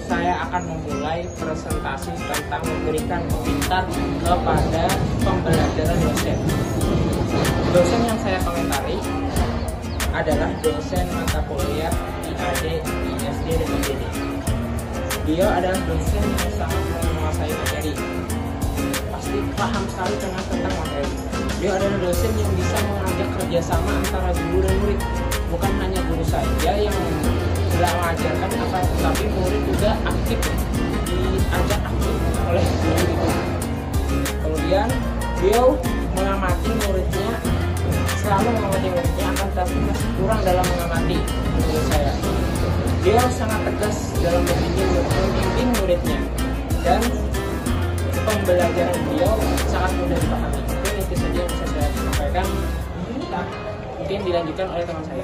saya akan memulai presentasi tentang memberikan komentar kepada pembelajaran dosen. Dosen yang saya komentari adalah dosen mata kuliah IAD, ISD, dan IDD. Dia adalah dosen yang sangat menguasai materi, pasti paham sekali tentang materi. Dia adalah dosen yang bisa mengajak kerjasama antara guru dan murid, bukan hanya guru saja yang tidak mengajarkan, tapi murid juga aktif, diajak aktif oleh guru itu. Kemudian beliau mengamati muridnya, selalu mengamati muridnya, akan tapi masih kurang dalam mengamati menurut saya. Beliau sangat tegas dalam membimbing muridnya, dan pembelajaran beliau sangat mudah dipahami. Mungkin itu saja yang bisa saya sampaikan. Mungkin dilanjutkan oleh teman saya.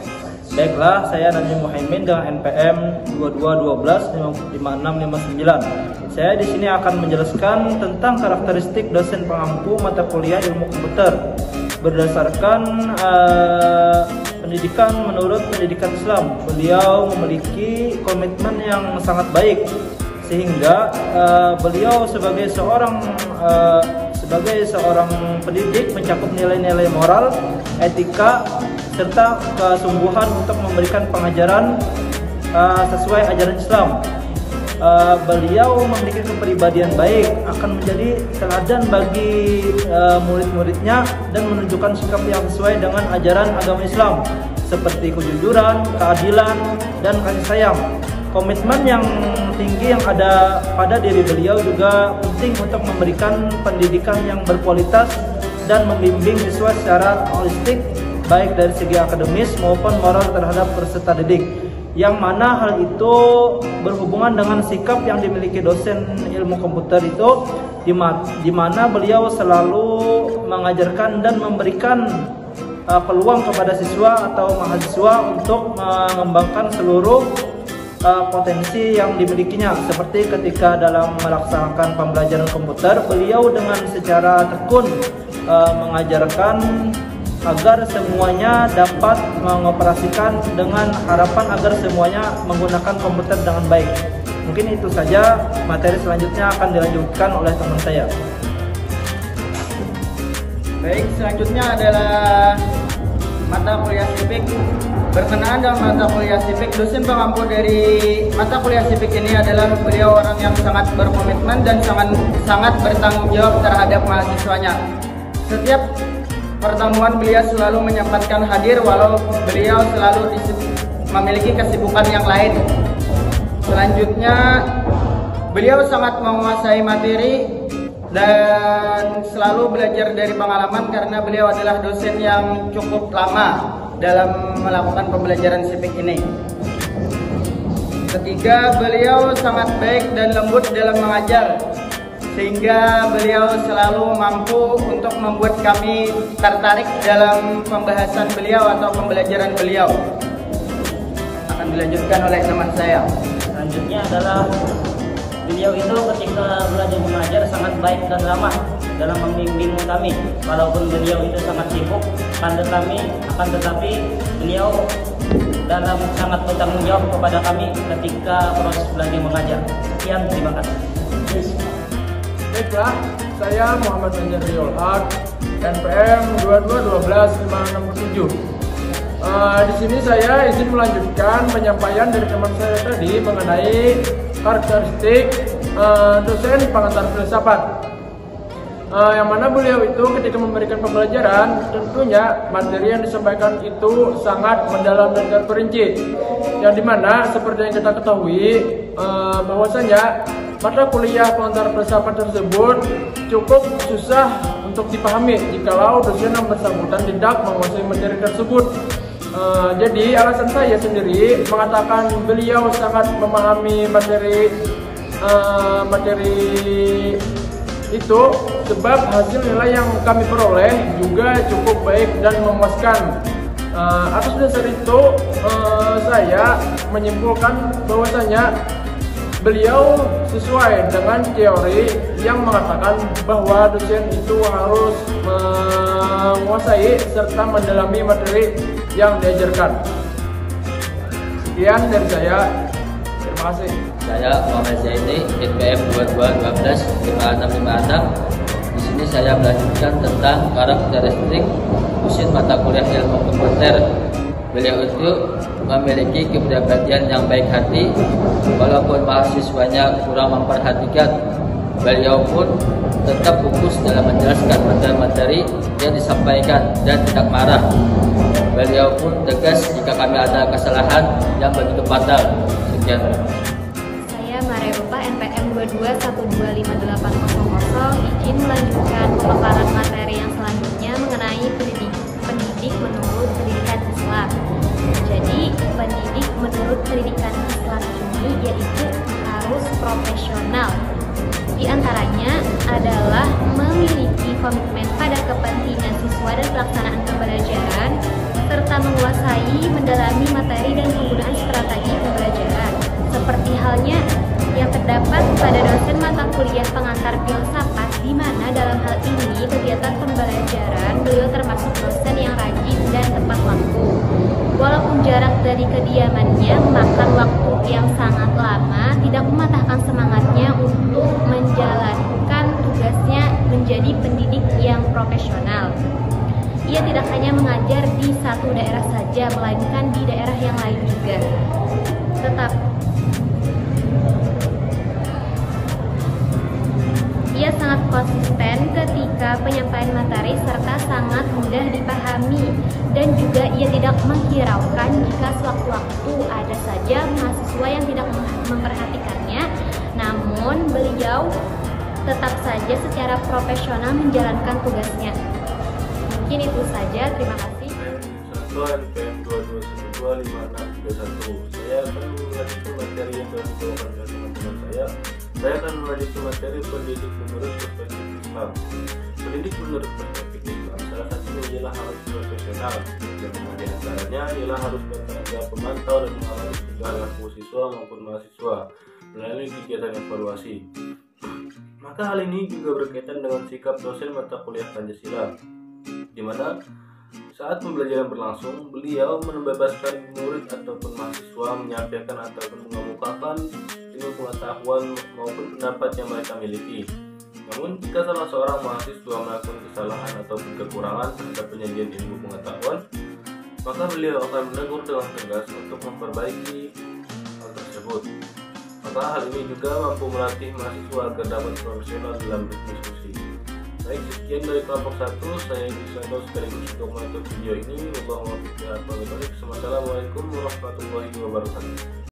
Baiklah, saya Najib Muhaimin dengan NPM 22125659. Saya di sini akan menjelaskan tentang karakteristik dosen pengampu mata kuliah ilmu komputer berdasarkan pendidikan menurut pendidikan Islam. Beliau memiliki komitmen yang sangat baik, sehingga beliau sebagai seorang pendidik mencakup nilai-nilai moral, etika, serta kesungguhan untuk memberikan pengajaran sesuai ajaran Islam. Beliau memiliki kepribadian baik, akan menjadi teladan bagi murid-muridnya dan menunjukkan sikap yang sesuai dengan ajaran agama Islam, seperti kejujuran, keadilan, dan kasih sayang. Komitmen yang tinggi yang ada pada diri beliau juga penting untuk memberikan pendidikan yang berkualitas dan membimbing siswa secara holistik, baik dari segi akademis maupun moral terhadap peserta didik, yang mana hal itu berhubungan dengan sikap yang dimiliki dosen ilmu komputer itu, di mana beliau selalu mengajarkan dan memberikan peluang kepada siswa atau mahasiswa untuk mengembangkan seluruh potensi yang dimilikinya. Seperti ketika dalam melaksanakan pembelajaran komputer, beliau dengan secara tekun mengajarkan agar semuanya dapat mengoperasikan, dengan harapan agar semuanya menggunakan komputer dengan baik. Mungkin itu saja. Materi selanjutnya akan dilanjutkan oleh teman saya. Baik, selanjutnya adalah mata kuliah Sipik. Berkenaan dengan mata kuliah Sipik, dosen pengampu dari mata kuliah Sipik ini adalah beliau orang yang sangat berkomitmen dan sangat bertanggung jawab terhadap mahasiswanya. Setiap pertemuan beliau selalu menyempatkan hadir, walau beliau selalu memiliki kesibukan yang lain. Selanjutnya, beliau sangat menguasai materi dan selalu belajar dari pengalaman, karena beliau adalah dosen yang cukup lama dalam melakukan pembelajaran Sipik ini. Ketiga, beliau sangat baik dan lembut dalam mengajar, sehingga beliau selalu mampu untuk membuat kami tertarik dalam pembahasan beliau atau pembelajaran beliau. Akan dilanjutkan oleh teman saya. Selanjutnya adalah beliau itu ketika belajar mengajar sangat baik dan ramah dalam membimbing kami, walaupun beliau itu sangat sibuk, akan tetapi beliau dalam sangat bertanggung jawab kepada kami ketika proses belajar mengajar. Sekian, terima kasih. Baiklah, saya Muhammad Anjar Riolhak, NPM 22125667. Di sini saya izin melanjutkan penyampaian dari teman saya tadi mengenai karakteristik dosen pengantar filsafat. Yang mana beliau itu ketika memberikan pembelajaran, tentunya materi yang disampaikan itu sangat mendalam dan terperinci, yang dimana seperti yang kita ketahui bahwasanya mata kuliah pengantar filsafat tersebut cukup susah untuk dipahami jikalau dosen yang bersangkutan tidak menguasai materi tersebut. Jadi alasan saya sendiri mengatakan beliau sangat memahami materi itu sebab hasil nilai yang kami peroleh juga cukup baik dan memuaskan. Atas dasar itu saya menyimpulkan bahwasanya beliau sesuai dengan teori yang mengatakan bahwa dosen itu harus menguasai serta mendalami materi yang diajarkan. Sekian dari saya. Terima kasih. Saya Muhammad Zaini, IPM 2212 5656. Di sini saya melanjutkan tentang karakteristik mesin mata kuliah ilmu komputer. Beliau itu memiliki kepribadian yang baik hati, walaupun mahasiswanya kurang memperhatikan. Beliau pun tetap fokus dalam menjelaskan materi-materi yang disampaikan dan tidak marah. Beliau pun tegas jika kami ada kesalahan yang begitu fatal. Sekian. Saya Marerupa, NPM 22125800, izin melanjutkan pemaparan materi yang selanjutnya mengenai pendidik menurut pendidikan Islam. Jadi, pendidik menurut pendidikan Islam ini yaitu harus profesional. Di antaranya adalah memiliki komitmen pada kepentingan siswa dan pelaksanaan pembelajaran, serta menguasai, mendalami materi dan penggunaan strategi pembelajaran, seperti halnya yang terdapat pada dosen mata kuliah pengantar filsafat, di mana dalam hal ini kegiatan pembelajaran beliau termasuk dosen yang rajin dan tepat waktu. Walaupun jarak dari kediamannya memakan waktu yang sangat lama, tidak mematahkan semangatnya untuk menjalankan tugasnya menjadi pendidik yang profesional. Ia tidak hanya mengajar di satu daerah saja, melainkan di daerah yang lain juga. Ia sangat konsisten ketika penyampaian materi serta sangat mudah dipahami, dan juga ia tidak menghiraukan jika sewaktu-waktu ada saja mahasiswa yang tidak memperhatikannya. Namun beliau tetap saja secara profesional menjalankan tugasnya. Mungkin itu saja, terima kasih. Satuan PM 22125631. Saya akan melanjutkan materi yang telah dibawakan oleh teman-teman saya. Saya akan melanjutkan materi pendidik menurut perspektif Islam. Pendidik menurut perspektif Islam salah satunya ialah harus profesional. Yang di antaranya ialah harus bertenaga pemantau dan mengawasi segala siswa maupun mahasiswa melalui kegiatan evaluasi. Maka hal ini juga berkaitan dengan sikap dosen mata kuliah Pancasila, di mana saat pembelajaran berlangsung, beliau membebaskan murid ataupun mahasiswa menyampaikan ataupun mengemukakan ilmu pengetahuan maupun pendapat yang mereka miliki. Namun, jika salah seorang mahasiswa melakukan kesalahan ataupun kekurangan terhadap penyajian ilmu pengetahuan, maka beliau akan menegur dengan tegas untuk memperbaiki hal tersebut. Maka hal ini juga mampu melatih mahasiswa agar dapat profesional dalam berdiskusi. Baik, sekian dari kelompok 1. Saya Isanto sekaligus untuk menutup video ini. Wassalamualaikum warahmatullahi wabarakatuh.